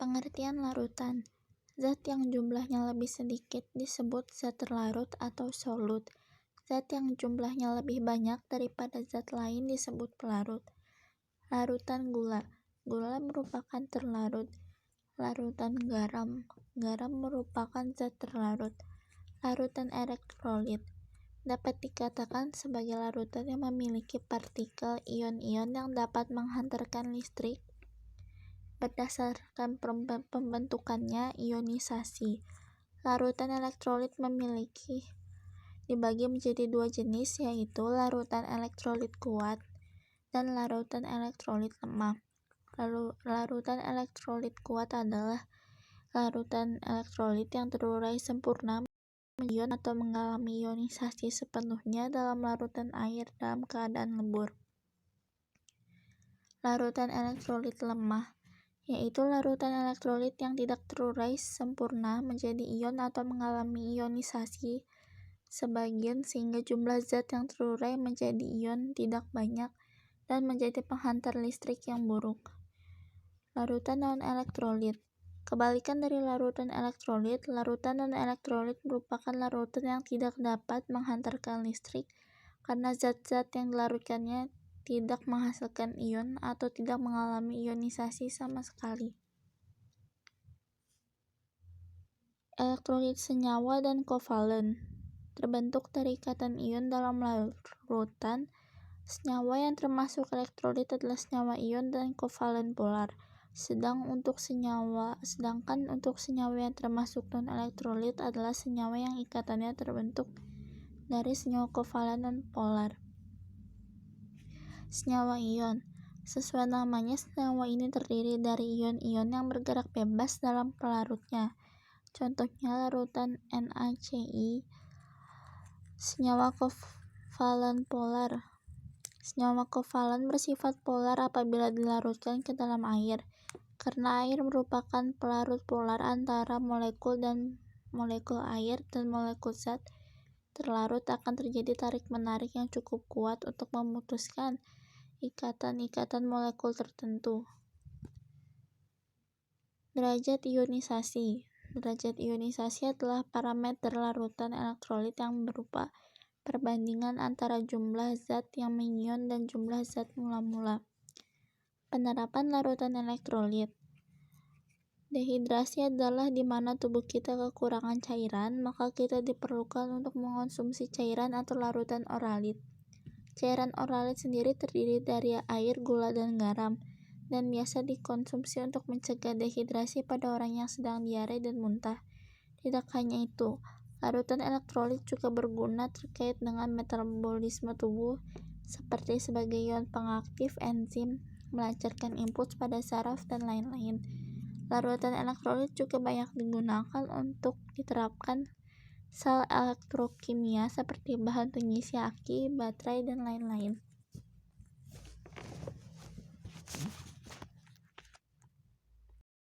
Pengertian larutan. Zat yang jumlahnya lebih sedikit disebut zat terlarut atau solut. Zat yang jumlahnya lebih banyak daripada zat lain disebut pelarut. Larutan gula. Gula merupakan terlarut. Larutan garam. Garam merupakan zat terlarut. Larutan elektrolit dapat dikatakan sebagai larutan yang memiliki partikel ion-ion yang dapat menghantarkan listrik berdasarkan pembentukannya ionisasi. Larutan elektrolit dibagi menjadi dua jenis, yaitu larutan elektrolit kuat dan larutan elektrolit lemah. Larutan elektrolit kuat adalah larutan elektrolit yang terurai sempurna menjadi ion atau mengalami ionisasi sepenuhnya dalam larutan air dalam keadaan lebur. Larutan elektrolit lemah yaitu larutan elektrolit yang tidak terurai sempurna menjadi ion atau mengalami ionisasi sebagian sehingga jumlah zat yang terurai menjadi ion tidak banyak dan menjadi penghantar listrik yang buruk. Larutan non-elektrolit. Kebalikan dari larutan elektrolit non-elektrolit merupakan larutan yang tidak dapat menghantarkan listrik karena zat-zat yang dilarutkannya tidak menghasilkan ion atau tidak mengalami ionisasi sama sekali. Elektrolit senyawa dan kovalen terbentuk dari ikatan ion dalam larutan. Senyawa yang termasuk elektrolit adalah senyawa ion dan kovalen polar. Sedangkan untuk senyawa yang termasuk non-elektrolit adalah senyawa yang ikatannya terbentuk dari senyawa kovalen non polar. Senyawa ion. Sesuai namanya, senyawa ini terdiri dari ion-ion yang bergerak bebas dalam pelarutnya. Contohnya larutan NaCl. Senyawa kovalen polar. Senyawa kovalen bersifat polar apabila dilarutkan ke dalam air. Karena air merupakan pelarut polar antara molekul air dan molekul zat terlarut, akan terjadi tarik-menarik yang cukup kuat untuk memutuskan ikatan-ikatan molekul tertentu. Derajat ionisasi. Derajat ionisasi adalah parameter larutan elektrolit yang berupa perbandingan antara jumlah zat yang mengion dan jumlah zat mula-mula. Penerapan larutan elektrolit. Dehidrasi adalah di mana tubuh kita kekurangan cairan, maka kita diperlukan untuk mengonsumsi cairan atau larutan oralit. Cairan oralit sendiri terdiri dari air, gula, dan garam, dan biasa dikonsumsi untuk mencegah dehidrasi pada orang yang sedang diare dan muntah. Tidak hanya itu, larutan elektrolit juga berguna terkait dengan metabolisme tubuh, seperti sebagai ion pengaktif enzim, melancarkan impuls pada saraf, dan lain-lain. Larutan elektrolit juga banyak digunakan untuk diterapkan sel elektrokimia seperti bahan pengisi aki, baterai, dan lain-lain.